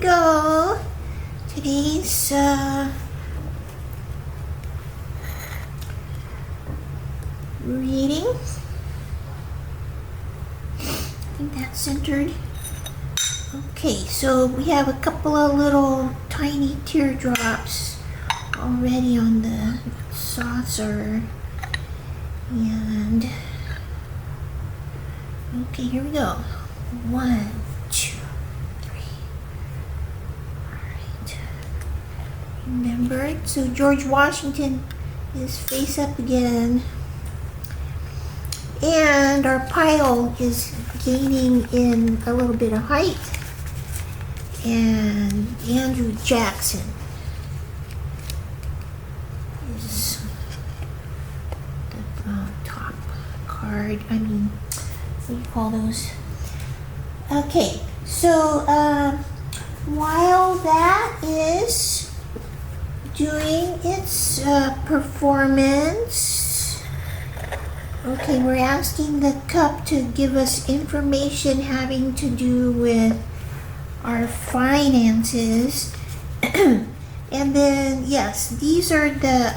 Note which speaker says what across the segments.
Speaker 1: go. Today's reading. I think that's centered. Okay, so we have a couple of little tiny teardrops already on the saucer. And okay, here we go. 1, 2, 3. Alright. Remember, so George Washington is face up again. And our pile is gaining in a little bit of height. And Andrew Jackson is the top card. I mean, what do you call those? Okay, so while that is doing its performance, okay, we're asking the cup to give us information having to do with our finances. And then, yes, these are the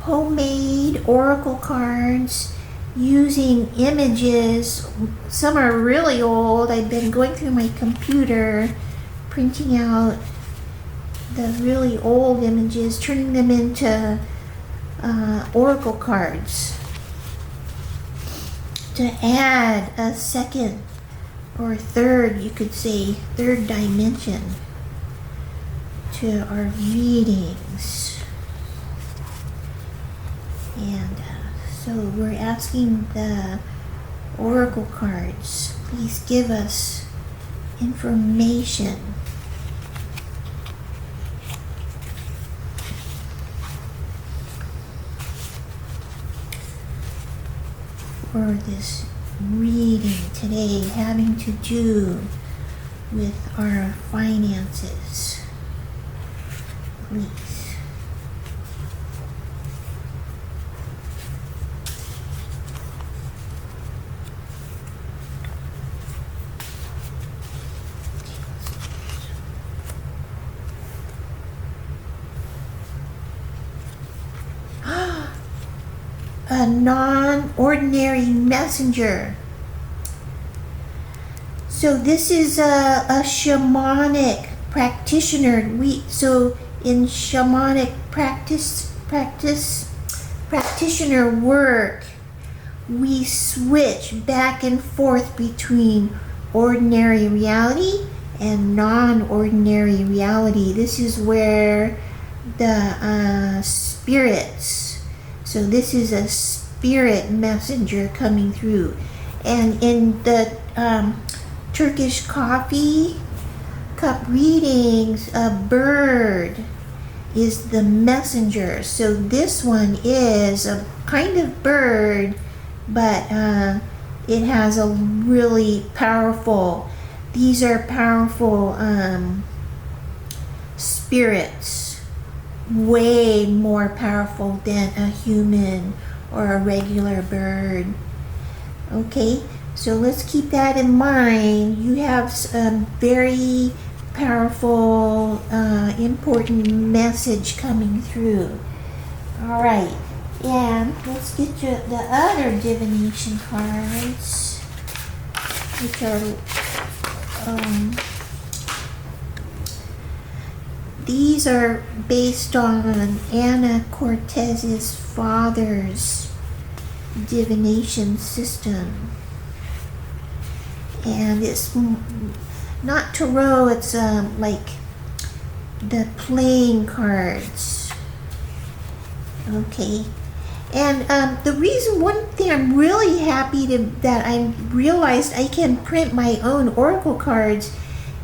Speaker 1: homemade oracle cards using images. Some are really old. I've been going through my computer, printing out the really old images, turning them into oracle cards to add a second or third, you could say, third dimension to our readings. And so we're asking the oracle cards, please give us information for this reading today having to do with our finances. Please. A non-ordinary messenger. So this is a shamanic practitioner. So in shamanic practitioner work, we switch back and forth between ordinary reality and non-ordinary reality. This is where the spirits. So this is a spirit messenger coming through. And in the Turkish coffee cup readings, a bird is the messenger. So this one is a kind of bird, but it has a really powerful, these are powerful spirits. Way more powerful than a human or a regular bird. Okay, so let's keep that in mind. You have a very powerful, important message coming through. All right, and let's get you the other divination cards, which are these are based on Anna Cortez's father's divination system. And it's not tarot, it's like the playing cards. Okay. And the reason, one thing I'm really happy that I realized I can print my own oracle cards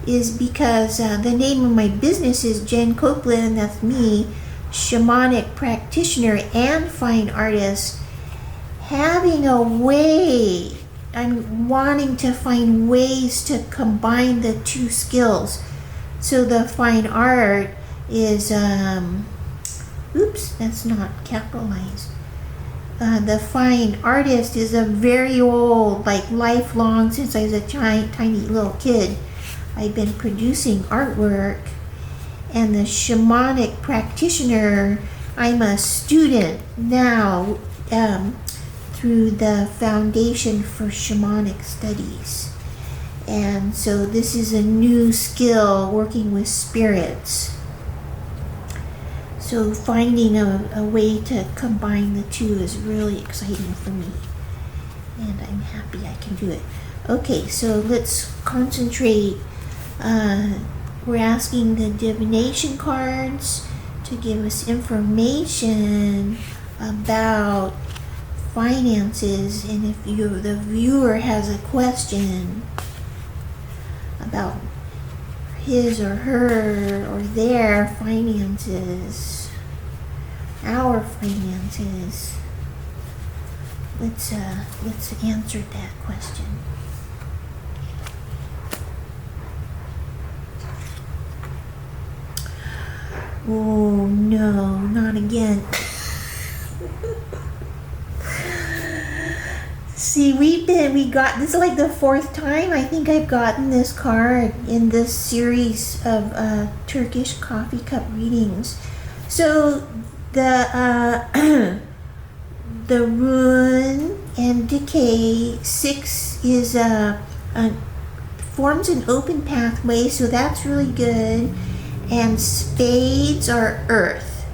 Speaker 1: is because the name of my business is Jen Copeland. That's me, shamanic practitioner and fine artist. Having a way, I'm wanting to find ways to combine the two skills. So the fine art is, oops, that's not capitalized. The fine artist is a very old, like lifelong, since I was a tiny little kid. I've been producing artwork, and the shamanic practitioner, I'm a student now through the Foundation for Shamanic Studies. And so this is a new skill, working with spirits. So finding a way to combine the two is really exciting for me. And I'm happy I can do it. Okay, so let's concentrate. We're asking the divination cards to give us information about finances, and if the viewer has a question about his or her or their finances, our finances, let's answer that question. Oh no, not again. See, we got, this is like the fourth time I think I've gotten this card in this series of Turkish coffee cup readings. So the the rune and decay 6 is forms an open pathway, so that's really good. And spades are earth,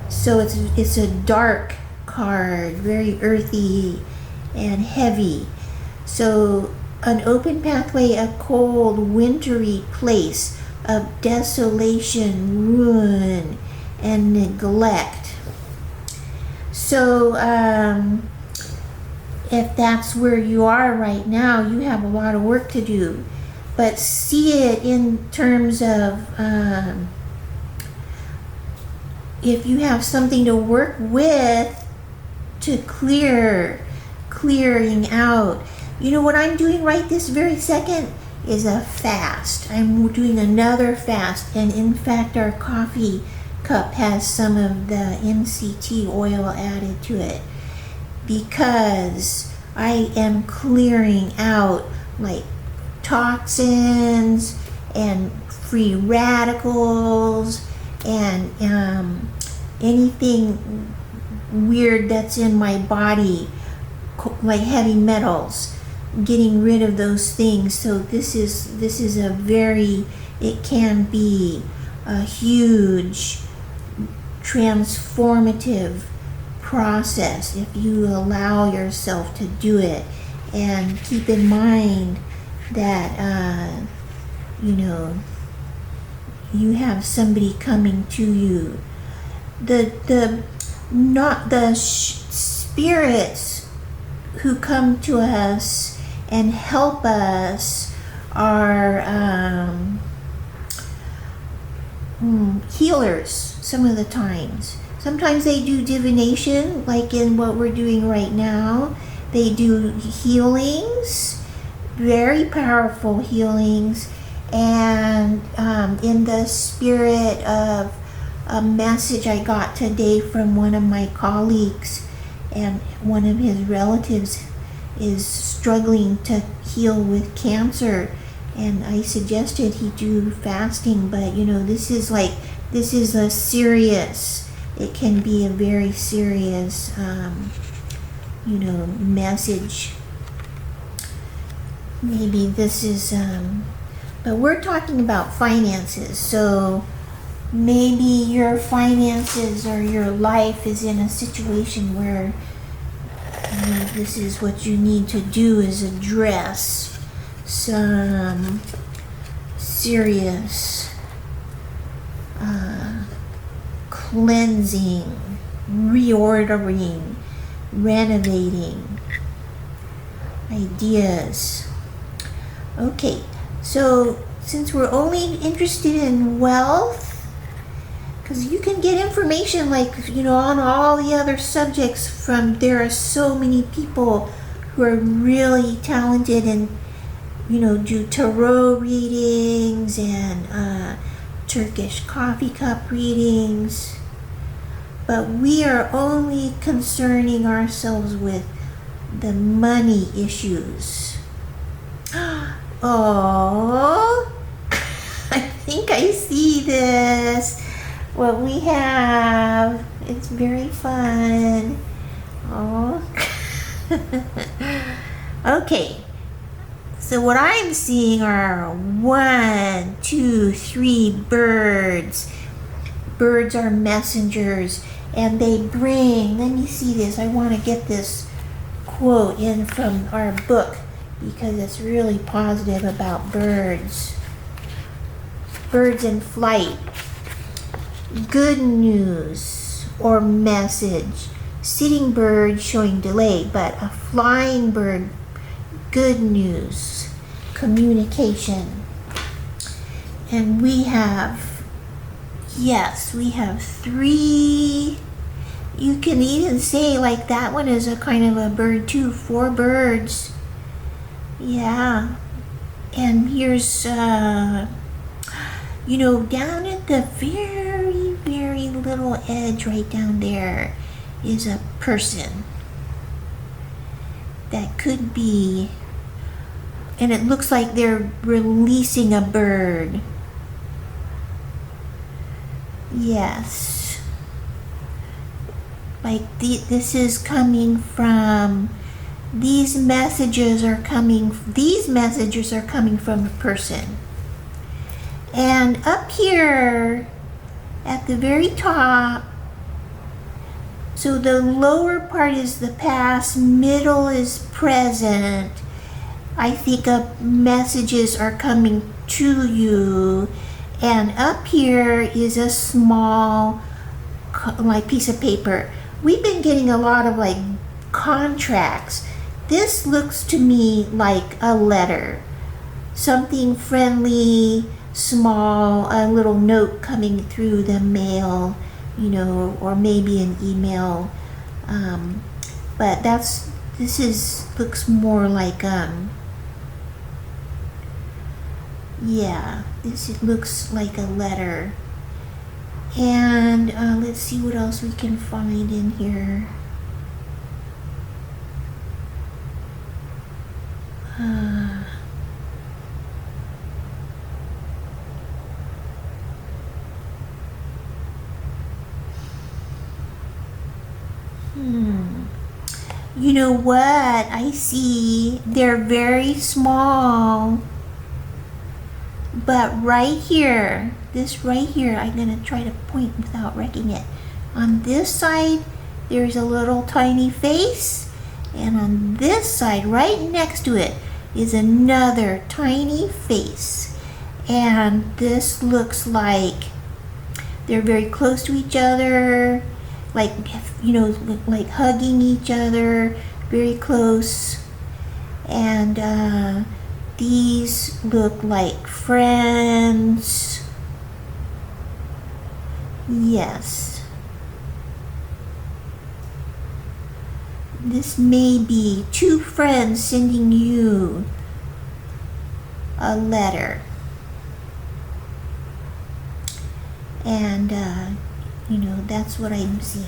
Speaker 1: so it's a dark card, very earthy and heavy. So an open pathway, a cold, wintry place of desolation, ruin, and neglect. So if that's where you are right now, you have a lot of work to do. But see it in terms of if you have something to work with to clearing out. You know what I'm doing right this very second is a fast. I'm doing another fast, and in fact our coffee cup has some of the MCT oil added to it, because I am clearing out like toxins and free radicals and anything weird that's in my body, like heavy metals, getting rid of those things. So this is a very, it can be a huge transformative process if you allow yourself to do it. And keep in mind that you have somebody coming to you. The spirits who come to us and help us are healers some of the times. Sometimes they do divination, like in what we're doing right now. They do healings, very powerful healings, and in the spirit of a message I got today from one of my colleagues, and one of his relatives is struggling to heal with cancer, and I suggested he do fasting. But this is a serious, it can be a very serious message. Maybe this is but we're talking about finances, so maybe your finances or your life is in a situation where this is what you need to do, is address some serious cleansing, reordering, renovating ideas. Okay, so since we're only interested in wealth, because you can get information on all the other subjects from, there are so many people who are really talented and do tarot readings and Turkish coffee cup readings, but we are only concerning ourselves with the money issues. Oh, think I see this. What we have. It's very fun. Oh. Okay. So what I'm seeing are 1, 2, 3 birds. Birds are messengers, and they bring, let me see this. I want to get this quote in from our book because it's really positive about birds. Birds in flight. Good news or message. Sitting bird showing delay, but a flying bird, good news, communication. And we have, yes, we have 3. You can even say like that one is a kind of a bird too, 4 birds. Yeah. And here's, down at the very, very little edge right down there is a person. That could be, and it looks like they're releasing a bird. Yes. Like this is coming from, these messages are coming from a person. And up here at the very top, so the lower part is the past, middle is present. I think messages are coming to you. And up here is a small like piece of paper. We've been getting a lot of like contracts. This looks to me like a letter. Something friendly, small, a little note coming through the mail, or maybe an email. But looks more like, this looks like a letter. And let's see what else we can find in here. You know what? I see they're very small. But right here, I'm going to try to point without wrecking it. On this side, there's a little tiny face. And on this side, right next to it, is another tiny face. And this looks like they're very close to each other. Like, like hugging each other, very close. And these look like friends. Yes. This may be 2 friends sending you a letter. And, that's what I'm seeing.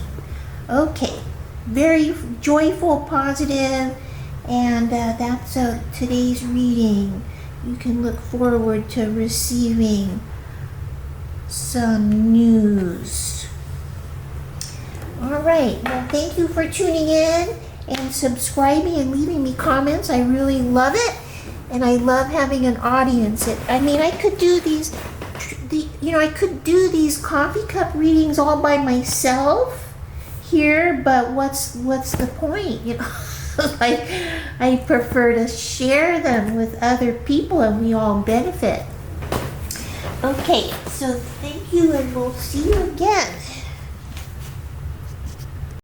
Speaker 1: Okay. Very joyful, positive. And that's today's reading. You can look forward to receiving some news. All right. Well, thank you for tuning in and subscribing and leaving me comments. I really love it. And I love having an audience. I could do these, I could do these coffee cup readings all by myself here, but what's the point, I prefer to share them with other people and we all benefit. Okay, so thank you and we'll see you again.